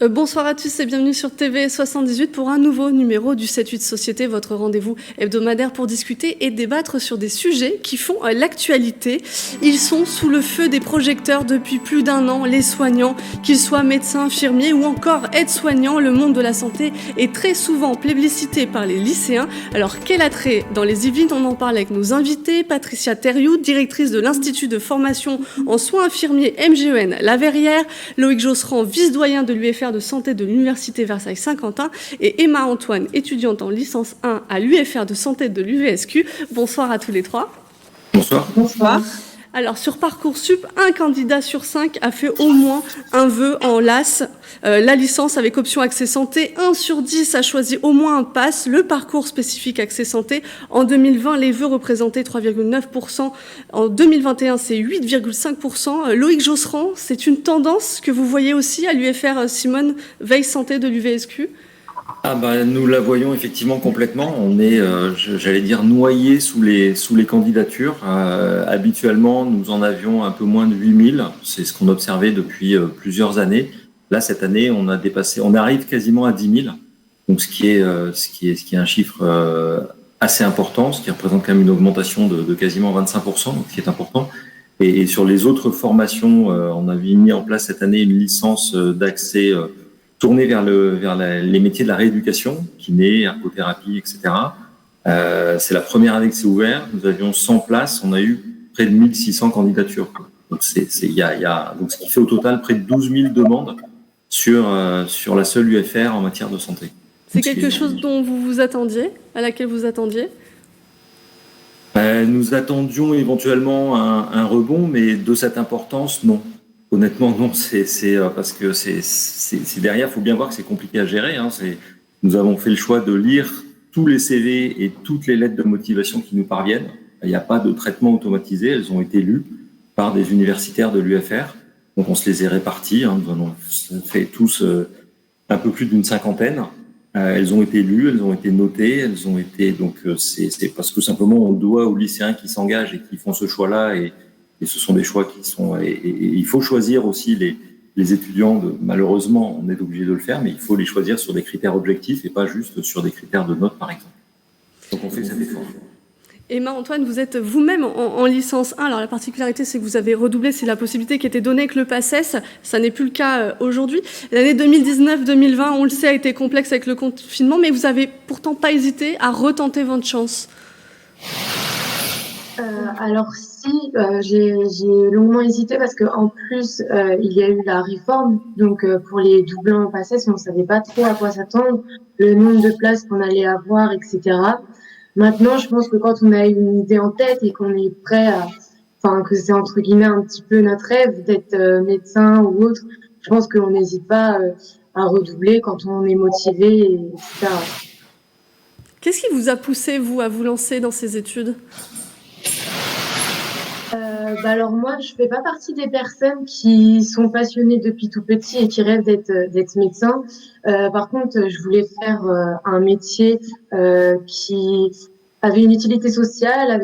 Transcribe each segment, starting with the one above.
Bonsoir à tous et bienvenue sur TV 78 pour un nouveau numéro du 7-8 Société, votre rendez-vous hebdomadaire pour discuter et débattre sur des sujets qui font l'actualité. Ils sont sous le feu des projecteurs depuis plus d'1 an, les soignants, qu'ils soient médecins, infirmiers ou encore aides-soignants. Le monde de la santé est très souvent plébiscité par les lycéens. Alors quel attrait dans les Yvelines? On en parle avec nos invités. Patricia Thériault, directrice de l'Institut de formation en soins infirmiers MGEN La Verrière, Loïc Josserand, vice-doyen de l'UFR de santé de l'Université Versailles-Saint-Quentin et Emma Antoine, étudiante en licence 1 à l'UFR de santé de l'UVSQ. Bonsoir à tous les trois. Bonsoir. Bonsoir. Alors sur Parcoursup, un candidat sur 5 a fait au moins un vœu en LAS, la licence avec option accès santé. 1 sur 10 a choisi au moins un pass, le parcours spécifique accès santé. En 2020, les vœux représentaient 3,9%. En 2021, c'est 8,5%. Loïc Josserand, c'est une tendance que vous voyez aussi à l'UFR Simone Veil Santé de l'UVSQ? Nous la voyons effectivement complètement. On est, j'allais dire, noyé sous les candidatures. Habituellement, nous en avions un peu moins de 8000. C'est ce qu'on observait depuis plusieurs années. Là, cette année, on arrive quasiment à 10 000. Donc, ce qui est un chiffre assez important, ce qui représente quand même une augmentation de quasiment 25%, donc ce qui est important. Et sur les autres formations, on avait mis en place cette année une licence d'accès tourné vers les métiers de la rééducation, kiné, ergothérapie, etc. C'est la première année que c'est ouvert. Nous avions 100 places, on a eu près de 1600 candidatures. Donc, donc ce qui fait au total près de 12 000 demandes sur la seule UFR en matière de santé. C'est quelque chose dont vous vous attendiez, à laquelle vous attendiez? Nous attendions éventuellement un rebond, mais de cette importance, non. Honnêtement, non, c'est parce que c'est derrière, il faut bien voir que c'est compliqué à gérer. Nous avons fait le choix de lire tous les CV et toutes les lettres de motivation qui nous parviennent. Il n'y a pas de traitement automatisé, elles ont été lues par des universitaires de l'UFR. Donc on se les est réparties, nous en avons fait tous un peu plus d'une 50aine. Elles ont été lues, elles ont été notées, elles ont été c'est parce que simplement on doit aux lycéens qui s'engagent et qui font ce choix-là et ce sont des choix qui sont... Et il faut choisir aussi les étudiants. Malheureusement, on est obligé de le faire, mais il faut les choisir sur des critères objectifs et pas juste sur des critères de notes, par exemple. Donc, on fait cet effort. Emma Antoine, vous êtes vous-même en licence 1. Alors, la particularité, c'est que vous avez redoublé. C'est la possibilité qui était donnée avec le PACES. Ça n'est plus le cas aujourd'hui. L'année 2019-2020, on le sait, a été complexe avec le confinement, mais vous n'avez pourtant pas hésité à retenter votre chance. Alors si, j'ai longuement hésité parce que en plus il y a eu la réforme, donc pour les doublons en PACES, on ne savait pas trop à quoi s'attendre, le nombre de places qu'on allait avoir, etc. Maintenant, je pense que quand on a une idée en tête et qu'on est prêt que c'est entre guillemets un petit peu notre rêve d'être médecin ou autre, je pense qu'on n'hésite pas à redoubler quand on est motivé, etc. Qu'est-ce qui vous a poussé, vous, à vous lancer dans ces études? Alors moi, je fais pas partie des personnes qui sont passionnées depuis tout petit et qui rêvent d'être médecin. Par contre, je voulais faire un métier qui avait une utilité sociale,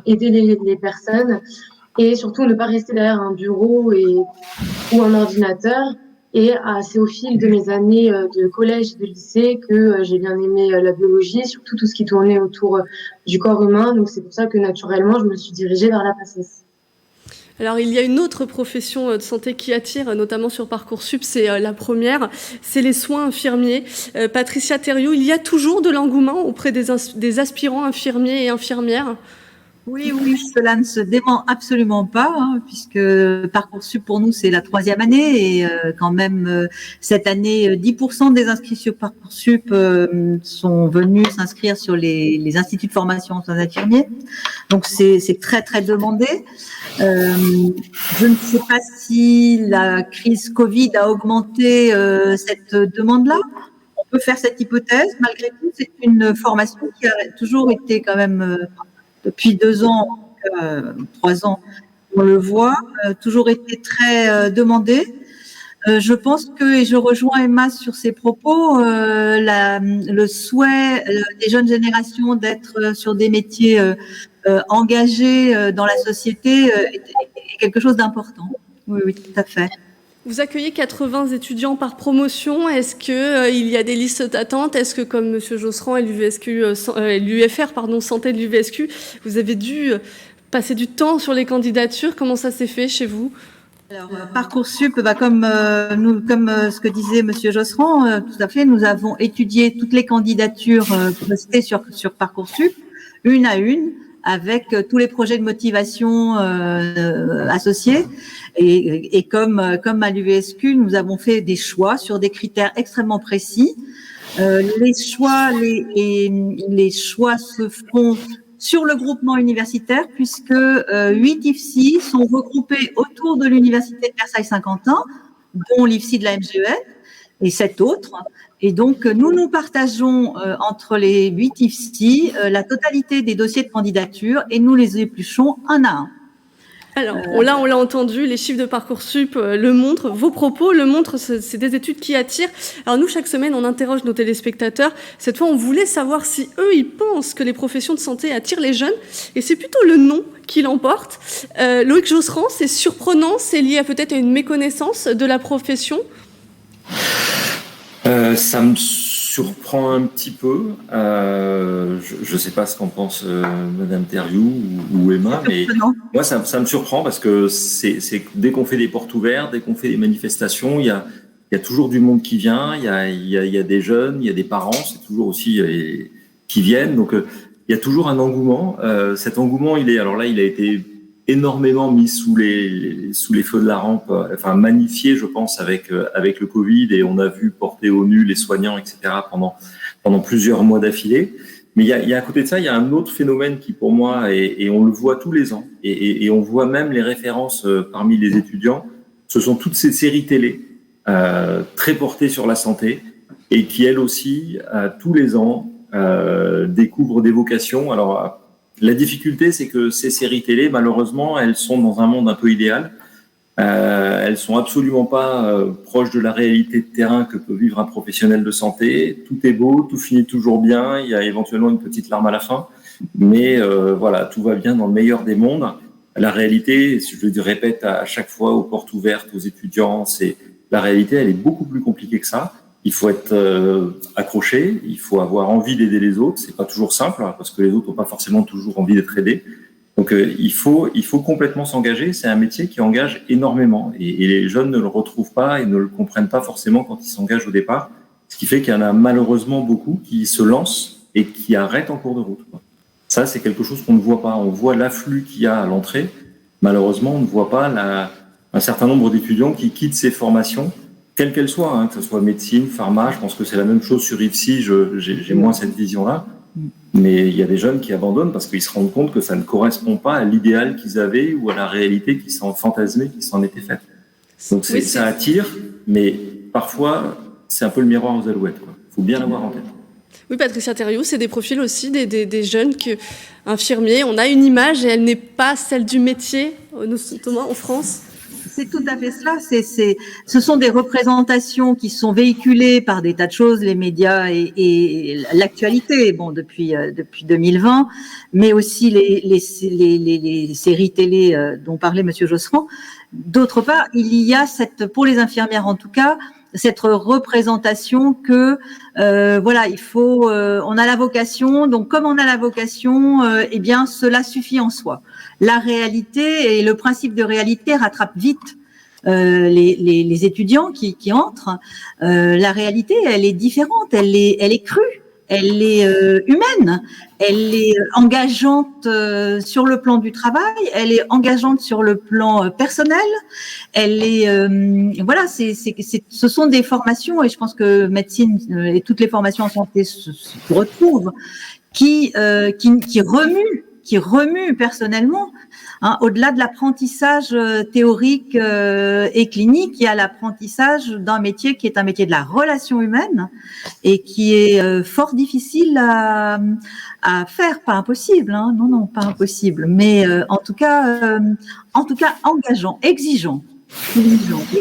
aider les personnes et surtout ne pas rester derrière un bureau ou un ordinateur. Et c'est au fil de mes années de collège et de lycée que j'ai bien aimé la biologie, surtout tout ce qui tournait autour du corps humain. Donc c'est pour ça que naturellement, je me suis dirigée vers la PACES. Alors, il y a une autre profession de santé qui attire, notamment sur Parcoursup, c'est la première, c'est les soins infirmiers. Patricia Thériault, il y a toujours de l'engouement auprès des aspirants infirmiers et infirmières? Oui, cela ne se dément absolument pas, puisque Parcoursup pour nous c'est la 3e année et quand même cette année 10% des inscrits sur Parcoursup sont venus s'inscrire sur les instituts de formation en soins infirmiers. Donc c'est très très demandé. Je ne sais pas si la crise Covid a augmenté cette demande-là. On peut faire cette hypothèse. Malgré tout, c'est une formation qui a toujours été quand même depuis 2 ans, 3 ans, on le voit, toujours été très demandé. Je pense et je rejoins Emma sur ses propos, le souhait des jeunes générations d'être sur des métiers engagés dans la société est quelque chose d'important. Oui, tout à fait. Vous accueillez 80 étudiants par promotion. Est-ce qu'il y a des listes d'attente? Est-ce que, comme M. Josserand et l'UFR, Santé de l'UVSQ, vous avez dû passer du temps sur les candidatures? Comment ça s'est fait chez vous? Alors, Parcoursup, comme ce que disait Monsieur Josserand, tout à fait, nous avons étudié toutes les candidatures postées sur Parcoursup, une à une, avec tous les projets de motivation associés. Et comme à l'UVSQ, nous avons fait des choix sur des critères extrêmement précis. Les choix se font sur le groupement universitaire, puisque 8 IFSI sont regroupés autour de l'université de Versailles-Saint-Quentin, dont l'IFSI de la MGEN et 7 autres. Et donc, nous partageons entre les 8 IFSI la totalité des dossiers de candidature et nous les épluchons un à un. Alors, là, on l'a entendu, les chiffres de Parcoursup le montrent, vos propos le montrent, c'est des études qui attirent. Alors nous, chaque semaine, on interroge nos téléspectateurs. Cette fois, on voulait savoir si eux, ils pensent que les professions de santé attirent les jeunes. Et c'est plutôt le non qui l'emporte. Loïc Josserand, c'est surprenant, c'est lié peut-être à une méconnaissance de la profession? Ça me surprend un petit peu. Je ne sais pas ce qu'en pense Madame Thériault ou Emma, mais moi ça me surprend parce que c'est dès qu'on fait des portes ouvertes, dès qu'on fait des manifestations, il y a toujours du monde qui vient, il y a des jeunes, il y a des parents, c'est toujours aussi qui viennent. Donc il y a toujours un engouement. Cet engouement, il a été énormément mis sous les feux de la rampe, enfin magnifié, je pense, avec le Covid, et on a vu porter au nu les soignants, etc. pendant plusieurs mois d'affilée. Mais il y a à côté de ça, il y a un autre phénomène qui, pour moi, et on le voit tous les ans, et on voit même les références parmi les étudiants. Ce sont toutes ces séries télé très portées sur la santé et qui, elles aussi, tous les ans, découvrent des vocations. Alors la difficulté, c'est que ces séries télé, malheureusement, elles sont dans un monde un peu idéal. Elles sont absolument pas proches de la réalité de terrain que peut vivre un professionnel de santé. Tout est beau, tout finit toujours bien. Il y a éventuellement une petite larme à la fin, mais voilà, tout va bien dans le meilleur des mondes. La réalité, je le répète à chaque fois aux portes ouvertes, aux étudiants, la réalité, elle est beaucoup plus compliquée que ça. Il faut être accroché, il faut avoir envie d'aider les autres. C'est pas toujours simple parce que les autres n'ont pas forcément toujours envie d'être aidés. Donc il faut complètement s'engager. C'est un métier qui engage énormément et les jeunes ne le retrouvent pas et ne le comprennent pas forcément quand ils s'engagent au départ. Ce qui fait qu'il y en a malheureusement beaucoup qui se lancent et qui arrêtent en cours de route. Ça, c'est quelque chose qu'on ne voit pas. On voit l'afflux qu'il y a à l'entrée. Malheureusement, on ne voit pas un certain nombre d'étudiants qui quittent ces formations, quelle qu'elle soit, que ce soit médecine, pharma. Je pense que c'est la même chose sur IFSI, j'ai moins cette vision-là. Mais il y a des jeunes qui abandonnent parce qu'ils se rendent compte que ça ne correspond pas à l'idéal qu'ils avaient ou à la réalité qui s'en fantasmée, qui s'en était faite. Donc ça attire, mais parfois, c'est un peu le miroir aux alouettes. Il faut bien l'avoir en tête. Oui, Patricia Thériault, c'est des profils aussi, des jeunes infirmiers. On a une image et elle n'est pas celle du métier, notamment en France. C'est tout à fait cela. Ce sont des représentations qui sont véhiculées par des tas de choses, les médias et l'actualité, depuis 2020, mais aussi les séries télé dont parlait Monsieur Josserand. D'autre part, il y a pour les infirmières en tout cas, cette représentation que on a la vocation, donc comme on a la vocation, cela suffit en soi. La réalité et le principe de réalité rattrape vite les étudiants qui entrent. La réalité, elle est différente, elle est crue, elle est humaine, elle est engageante sur le plan du travail, elle est engageante sur le plan personnel, elle est ce sont des formations, et je pense que médecine et toutes les formations en santé se retrouvent, qui remuent personnellement. Au-delà de l'apprentissage théorique et clinique, il y a l'apprentissage d'un métier qui est un métier de la relation humaine et qui est fort difficile à faire, pas impossible, non, pas impossible, mais en tout cas engageant, exigeant.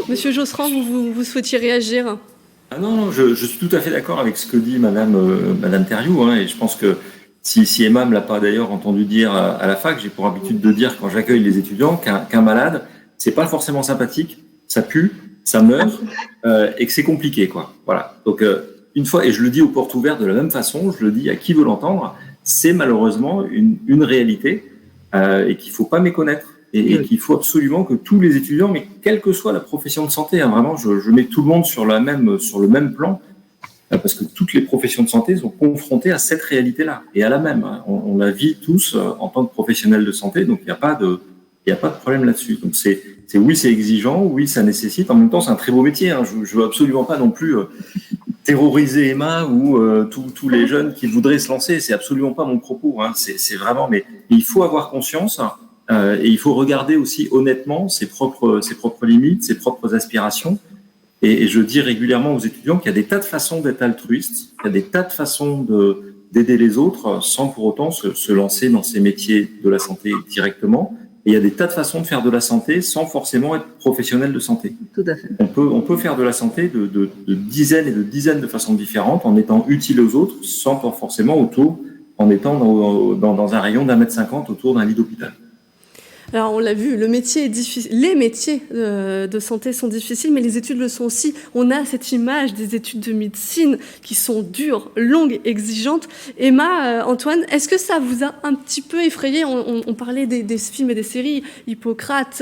Monsieur Josserand, vous souhaitiez réagir? Non, je suis tout à fait d'accord avec ce que dit Madame Thériault, et je pense que si Emma me l'a pas d'ailleurs entendu dire à la fac, j'ai pour habitude de dire quand j'accueille les étudiants qu'un malade, c'est pas forcément sympathique, ça pue, ça meurt et que c'est compliqué, quoi. Voilà. Donc, une fois, et je le dis aux portes ouvertes de la même façon, je le dis à qui veut l'entendre, c'est malheureusement une réalité et qu'il faut pas méconnaître et qu'il faut absolument que tous les étudiants, mais quelle que soit la profession de santé, hein, vraiment, je mets tout le monde sur le même plan, parce que toutes les professions de santé sont confrontées à cette réalité-là et à la même. Hein. On la vit tous en tant que professionnels de santé, donc il n'y a pas de problème là-dessus. Donc oui, c'est exigeant, oui, ça nécessite. En même temps, c'est un très beau métier. Hein. Je veux absolument pas non plus terroriser Emma ou tous les jeunes qui voudraient se lancer. C'est absolument pas mon propos. Hein. C'est vraiment, mais il faut avoir conscience et il faut regarder aussi honnêtement ses propres limites, ses propres aspirations. Et je dis régulièrement aux étudiants qu'il y a des tas de façons d'être altruiste, il y a des tas de façons d'aider les autres sans pour autant se lancer dans ces métiers de la santé directement. Et il y a des tas de façons de faire de la santé sans forcément être professionnel de santé. Tout à fait. On peut faire de la santé de dizaines et de dizaines de façons différentes en étant utile aux autres sans forcément en étant dans un rayon d'1,50 m autour d'un lit d'hôpital. Alors, on l'a vu, le métier est difficile. Les métiers de santé sont difficiles, mais les études le sont aussi. On a cette image des études de médecine qui sont dures, longues, exigeantes. Emma, Antoine, est-ce que ça vous a un petit peu effrayé ? On parlait des films et des séries, Hippocrate,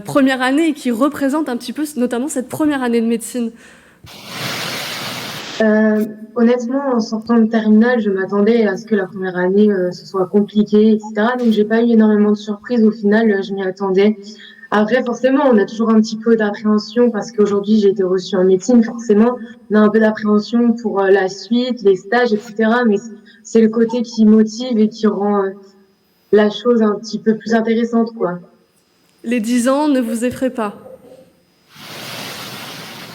première année, qui représente un petit peu, notamment cette première année de médecine. Honnêtement, en sortant de terminale, je m'attendais à ce que la première année ce soit compliqué, etc. Donc, j'ai pas eu énormément de surprises. Au final, je m'y attendais. Après, forcément, on a toujours un petit peu d'appréhension parce qu'aujourd'hui, j'ai été reçue en médecine. Forcément, on a un peu d'appréhension pour la suite, les stages, etc. Mais c'est le côté qui motive et qui rend la chose un petit peu plus intéressante, quoi. Les 10 ans ne vous effraient pas ?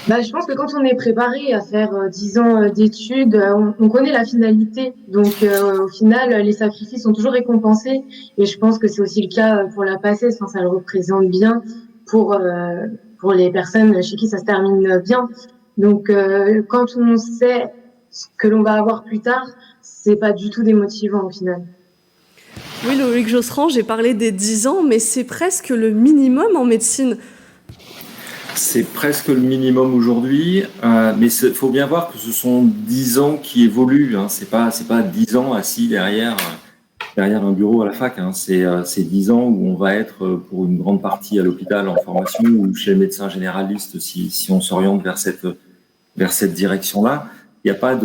Je pense que quand on est préparé à faire 10 ans d'études, on connaît la finalité. Donc, au final, les sacrifices sont toujours récompensés. Et je pense que c'est aussi le cas pour la PACES. Enfin, ça le représente bien pour les personnes chez qui ça se termine bien. Donc, quand on sait ce que l'on va avoir plus tard, c'est pas du tout démotivant au final. Oui, Loïc Josserand, j'ai parlé des 10 ans, mais c'est presque le minimum en médecine. C'est presque le minimum aujourd'hui, mais il faut bien voir que ce sont 10 ans qui évoluent. Hein. C'est pas 10 ans assis derrière un bureau à la fac. Hein. C'est 10 ans où on va être pour une grande partie à l'hôpital en formation ou chez le médecin généraliste si on s'oriente vers cette direction-là. Il y a pas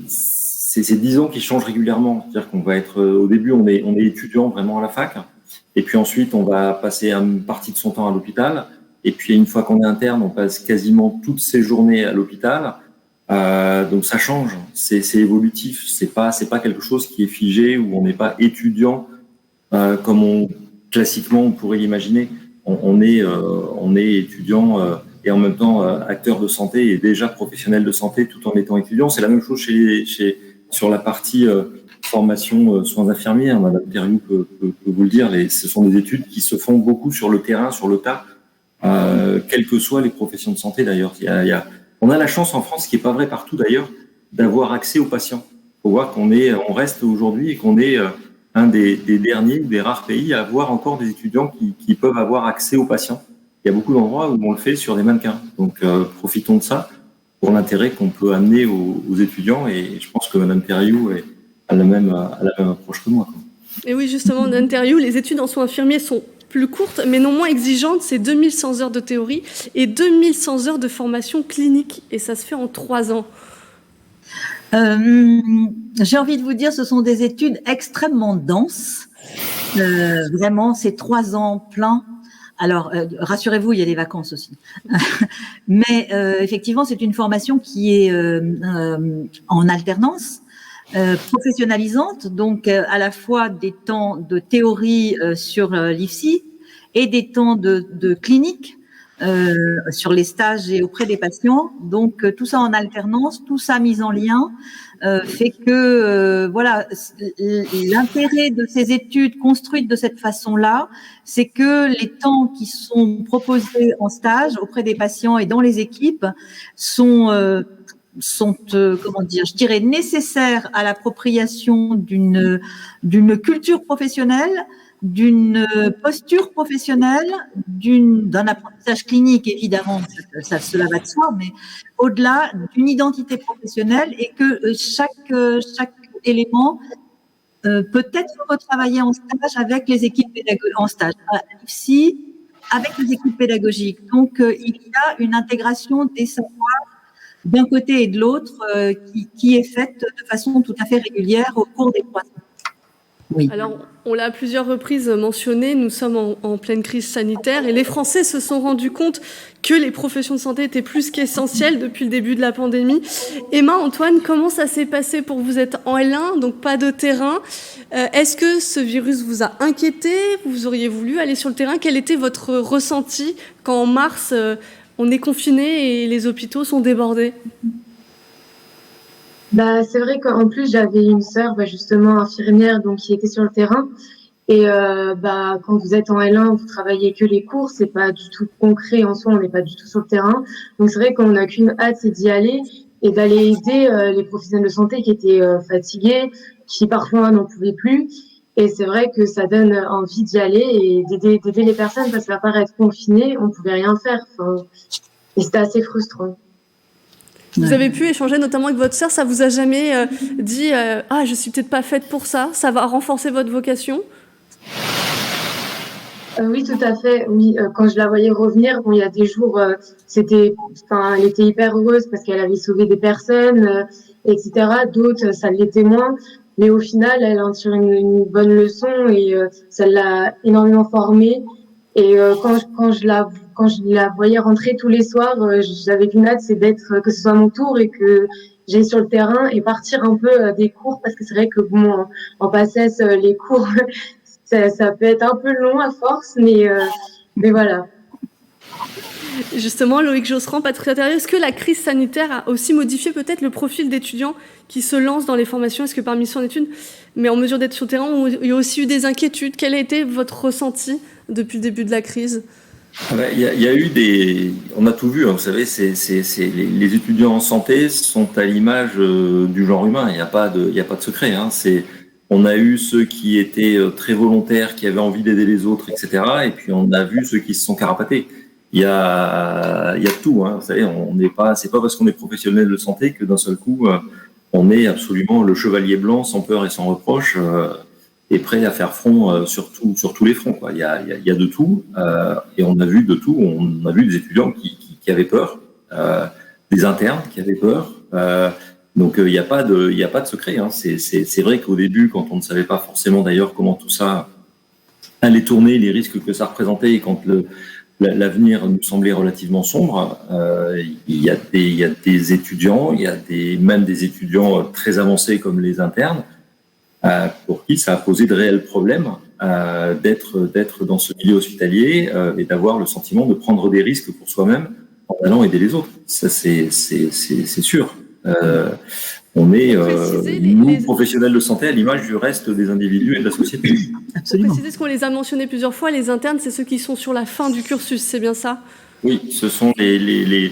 c'est 10 ans qui changent régulièrement. C'est-à-dire qu'on va être au début on est étudiant vraiment à la fac, et puis ensuite on va passer une partie de son temps à l'hôpital. Et puis, une fois qu'on est interne, on passe quasiment toutes ses journées à l'hôpital. Donc, ça change. C'est évolutif. C'est pas quelque chose qui est figé où on n'est pas étudiant comme classiquement on pourrait l'imaginer. On est étudiant et en même temps acteur de santé et déjà professionnel de santé tout en étant étudiant. C'est la même chose sur la partie formation soins infirmiers. Madame Thériault peut vous le dire. Ce sont des études qui se font beaucoup sur le terrain, sur le tas. Quelles que soient les professions de santé d'ailleurs. On a la chance en France, ce qui n'est pas vrai partout d'ailleurs, d'avoir accès aux patients. Il faut voir on reste aujourd'hui et qu'on est un des derniers ou des rares pays à avoir encore des étudiants qui peuvent avoir accès aux patients. Il y a beaucoup d'endroits où on le fait sur des mannequins. Donc profitons de ça pour l'intérêt qu'on peut amener aux étudiants, et je pense que Mme Thériault a la même approche que moi, quoi. Et oui, justement, en interview, les études en soins infirmiers sont plus courtes, mais non moins exigeantes. C'est 2100 heures de théorie et 2100 heures de formation clinique. Et ça se fait en 3 ans. J'ai envie de vous dire, ce sont des études extrêmement denses. Vraiment, c'est 3 ans pleins. Alors, rassurez-vous, il y a des vacances aussi. Mais effectivement, c'est une formation qui est en alternance. Professionnalisante, donc à la fois des temps de théorie sur l'IFSI et des temps de clinique sur les stages et auprès des patients. Donc tout ça en alternance, tout ça mis en lien fait que voilà, l'intérêt de ces études construites de cette façon-là, c'est que les temps qui sont proposés en stage auprès des patients et dans les équipes sont comment dire, je dirais nécessaires à l'appropriation d'une culture professionnelle, d'une posture professionnelle, d'un apprentissage clinique, évidemment, cela va de soi, mais au-delà d'une identité professionnelle et que chaque élément peut être retravaillé en stage avec les équipes pédagogiques, ici, avec les équipes pédagogiques. Donc, il y a une intégration des savoirs d'un côté et de l'autre qui est faite de façon tout à fait régulière au cours des 3 ans. Oui. Alors, on l'a à plusieurs reprises mentionné, nous sommes en pleine crise sanitaire et les Français se sont rendus compte que les professions de santé étaient plus qu'essentielles depuis le début de la pandémie. Emma, Antoine, comment ça s'est passé pour vous? Être en L1, donc pas de terrain. Est-ce que ce virus vous a inquiété? Vous auriez voulu aller sur le terrain? Quel était votre ressenti quand en mars, on est confiné et les hôpitaux sont débordés? C'est vrai qu'en plus j'avais une sœur justement infirmière donc qui était sur le terrain et quand vous êtes en L1 vous travaillez que les cours, c'est pas du tout concret en soi, on n'est pas du tout sur le terrain, donc c'est vrai qu'on n'a qu'une hâte, c'est d'y aller et d'aller aider les professionnels de santé qui étaient fatigués, qui parfois n'en pouvaient plus, et c'est vrai que ça donne envie d'y aller et d'aider les personnes parce qu'à part être confiné on pouvait rien faire, et c'était assez frustrant. Vous avez pu échanger notamment avec votre sœur, ça vous a jamais dit ah, je suis peut-être pas faite pour ça, ça va renforcer votre vocation? Oui, tout à fait. Oui, quand je la voyais revenir, il y a des jours, elle était hyper heureuse parce qu'elle avait sauvé des personnes, etc. D'autres, ça l'était moins. Mais au final, elle en tire une bonne leçon et ça l'a énormément formée. Et quand je la voyais rentrer tous les soirs, j'avais qu'une hâte, c'est d'être que ce soit mon tour et que j'aille sur le terrain et partir un peu des cours, parce que c'est vrai que en PACES, les cours ça peut être un peu long à force, mais voilà. Justement, Loïc Josserand, Patrouille Intérieure, est-ce que la crise sanitaire a aussi modifié peut-être le profil d'étudiants qui se lancent dans les formations? Est-ce que parmi ceux en études, mais en mesure d'être sur le terrain, il y a aussi eu des inquiétudes? Quel a été votre ressenti depuis le début de la crise? Il y a eu on a tout vu, hein, vous savez, les étudiants en santé sont à l'image du genre humain, il n'y a pas de secret, hein, on a eu ceux qui étaient très volontaires, qui avaient envie d'aider les autres, etc. Et puis on a vu ceux qui se sont carapatés. Il y a tout, hein, vous savez, c'est pas parce qu'on est professionnel de santé que d'un seul coup on est absolument le chevalier blanc sans peur et sans reproche et prêt à faire front sur tous les fronts, quoi. Il y a de tout et on a vu de tout. On a vu des étudiants qui avaient peur, des internes qui avaient peur. Donc il n'y a pas de secret, hein. C'est vrai qu'au début, quand on ne savait pas forcément d'ailleurs comment tout ça allait tourner, les risques que ça représentait, et quand l'avenir nous semblait relativement sombre, il y a des étudiants, il y a même des étudiants très avancés comme les internes, pour qui ça a posé de réels problèmes d'être dans ce milieu hospitalier et d'avoir le sentiment de prendre des risques pour soi-même en allant aider les autres. Ça, c'est sûr. On est, nous, professionnels de santé, à l'image du reste des individus et de la société. Absolument. Pour préciser ce qu'on les a mentionnés plusieurs fois, les internes, c'est ceux qui sont sur la fin du cursus, c'est bien ça? Oui, ce sont les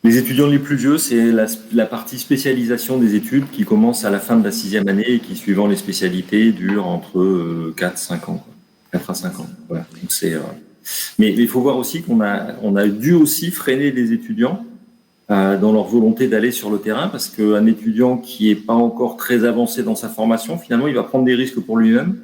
étudiants les plus vieux, c'est la partie spécialisation des études qui commence à la fin de la 6e année et qui, suivant les spécialités, dure entre 4 à 5 ans. Voilà. Donc mais il faut voir aussi qu'on a dû aussi freiner les étudiants dans leur volonté d'aller sur le terrain, parce qu'un étudiant qui n'est pas encore très avancé dans sa formation, finalement, il va prendre des risques pour lui-même.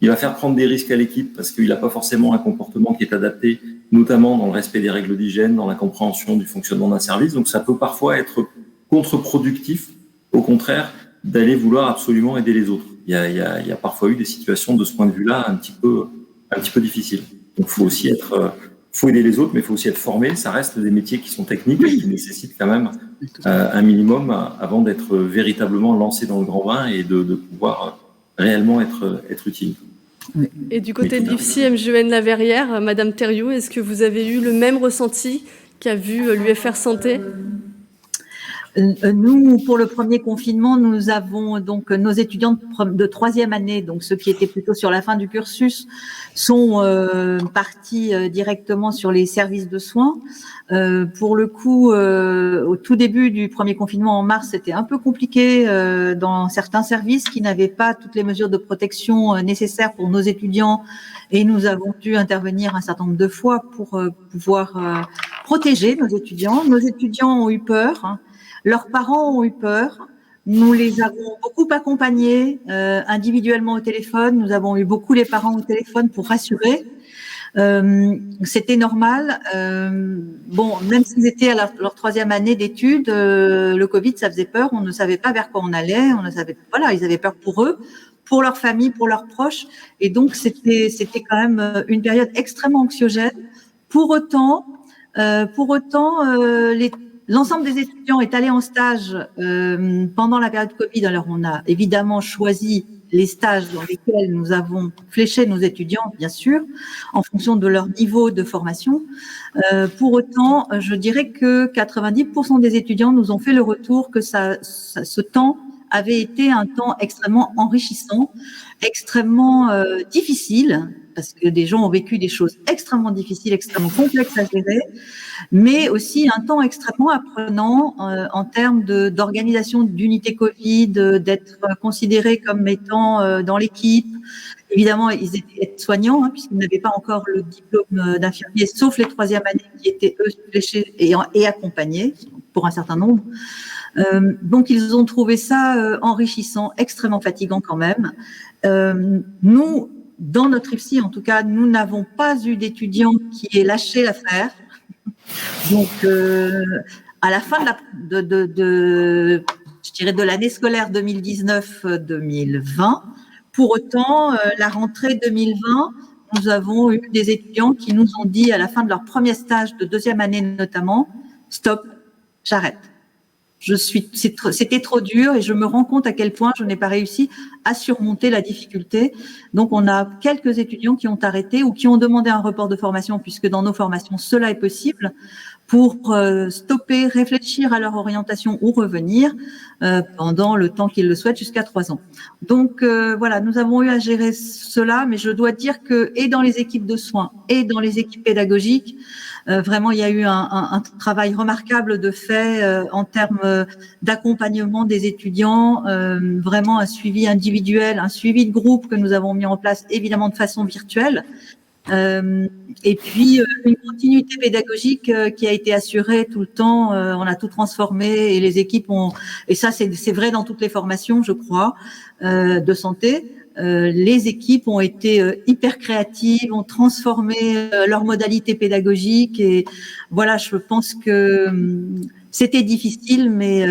Il va faire prendre des risques à l'équipe parce qu'il n'a pas forcément un comportement qui est adapté, notamment dans le respect des règles d'hygiène, dans la compréhension du fonctionnement d'un service. Donc ça peut parfois être contre-productif, au contraire, d'aller vouloir absolument aider les autres. Il y a parfois eu des situations de ce point de vue-là un petit peu difficiles. Donc faut aider les autres, mais il faut aussi être formé. Ça reste des métiers qui sont techniques et qui nécessitent quand même un minimum avant d'être véritablement lancé dans le grand bain et de pouvoir réellement être utile. Et du côté de l'IFSI MGEN La Verrière, Madame Thériault, est-ce que vous avez eu le même ressenti qu'a vu l'UFR Santé? Nous, pour le premier confinement, nous avons donc nos étudiants de troisième année, donc ceux qui étaient plutôt sur la fin du cursus, sont partis directement sur les services de soins. Pour le coup, au tout début du premier confinement en mars, c'était un peu compliqué dans certains services qui n'avaient pas toutes les mesures de protection nécessaires pour nos étudiants, et nous avons dû intervenir un certain nombre de fois pour pouvoir protéger nos étudiants. Nos étudiants ont eu peur, hein. Leurs parents ont eu peur. Nous les avons beaucoup accompagnés individuellement au téléphone. Nous avons eu beaucoup les parents au téléphone pour rassurer. C'était normal. Bon, même s'ils étaient à leur troisième année d'études, le Covid, ça faisait peur. On ne savait pas vers quoi on allait. On ne savait, voilà, ils avaient peur pour eux, pour leur famille, pour leurs proches. Et donc, c'était quand même une période extrêmement anxiogène. Pour autant, l'ensemble des étudiants est allé en stage pendant la période Covid. Alors, on a évidemment choisi les stages dans lesquels nous avons fléché nos étudiants, bien sûr, en fonction de leur niveau de formation. Pour autant, je dirais que 90% des étudiants nous ont fait le retour que ce temps avait été un temps extrêmement enrichissant, extrêmement difficile, parce que des gens ont vécu des choses extrêmement difficiles, extrêmement complexes à gérer, mais aussi un temps extrêmement apprenant en termes d'organisation d'unité Covid, d'être considérés comme étant dans l'équipe. Évidemment, ils étaient soignants, hein, puisqu'ils n'avaient pas encore le diplôme d'infirmier, sauf les troisième années qui étaient, eux, fléchés et accompagnés pour un certain nombre. Donc, ils ont trouvé ça enrichissant, extrêmement fatigant quand même. Nous, dans notre IFSI, en tout cas, nous n'avons pas eu d'étudiants qui aient lâché l'affaire. Donc, à la fin je dirais de l'année scolaire 2019-2020, pour autant, la rentrée 2020, nous avons eu des étudiants qui nous ont dit à la fin de leur premier stage de deuxième année notamment, stop, j'arrête. C'était trop dur et je me rends compte à quel point je n'ai pas réussi à surmonter la difficulté. Donc, on a quelques étudiants qui ont arrêté ou qui ont demandé un report de formation, puisque dans nos formations, cela est possible, pour stopper, réfléchir à leur orientation ou revenir pendant le temps qu'ils le souhaitent, jusqu'à 3 ans. Donc, voilà, nous avons eu à gérer cela, mais je dois dire que, et dans les équipes de soins et dans les équipes pédagogiques, vraiment, il y a eu un travail remarquable de fait en termes d'accompagnement des étudiants, vraiment un suivi individuel, un suivi de groupe que nous avons mis en place, évidemment de façon virtuelle, et puis une continuité pédagogique qui a été assurée tout le temps. On a tout transformé et les équipes ont, et ça c'est vrai dans toutes les formations, je crois, de santé. Les équipes ont été hyper créatives, ont transformé leurs modalités pédagogiques, et voilà, je pense que c'était difficile, mais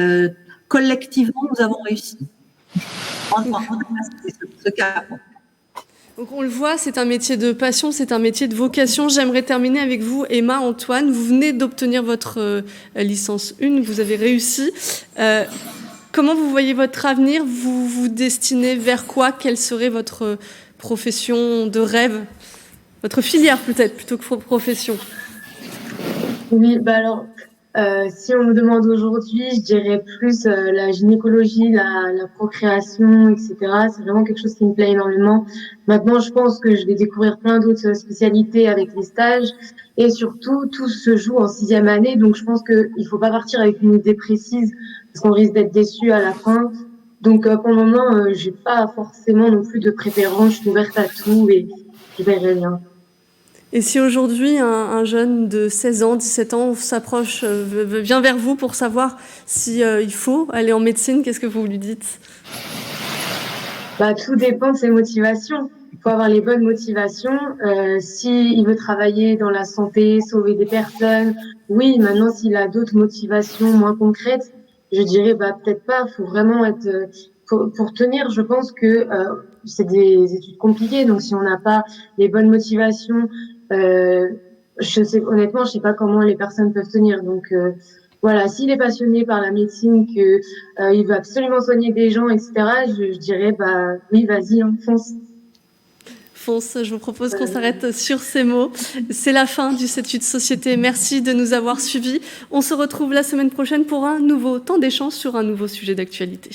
collectivement, nous avons réussi. Ce cas. Donc on le voit, c'est un métier de passion, c'est un métier de vocation. J'aimerais terminer avec vous, Emma, Antoine. Vous venez d'obtenir votre licence 1, vous avez réussi. Comment vous voyez votre avenir? Vous vous destinez vers quoi? Quelle serait votre profession de rêve? Votre filière peut-être, plutôt que profession. Oui, bah alors, si on me demande aujourd'hui, je dirais plus la gynécologie, la procréation, etc. C'est vraiment quelque chose qui me plaît énormément. Maintenant, je pense que je vais découvrir plein d'autres spécialités avec les stages. Et surtout, tout se joue en 6e année. Donc, je pense qu'il faut pas partir avec une idée précise, parce qu'on risque d'être déçu à la fin. Donc, pour le moment, j'ai pas forcément non plus de préférence. Je suis ouverte à tout et je verrai bien. Et si aujourd'hui un jeune de 16 ans, 17 ans s'approche, vient vers vous pour savoir si il faut aller en médecine, qu'est-ce que vous lui dites? Bah, tout dépend de ses motivations. Il faut avoir les bonnes motivations. S'il veut travailler dans la santé, sauver des personnes, oui. Maintenant, s'il a d'autres motivations moins concrètes, je dirais bah peut-être pas. Il faut vraiment être pour tenir. Je pense que c'est des études compliquées. Donc, si on n'a pas les bonnes motivations, honnêtement, je sais pas comment les personnes peuvent tenir. Donc voilà, s'il est passionné par la médecine, que il veut absolument soigner des gens, etc., je dirais bah oui, vas-y, hein, fonce. Fonce, je vous propose qu'on s'arrête sur ces mots. C'est la fin du 7-8 Société. Merci de nous avoir suivis. On se retrouve la semaine prochaine pour un nouveau temps d'échange sur un nouveau sujet d'actualité.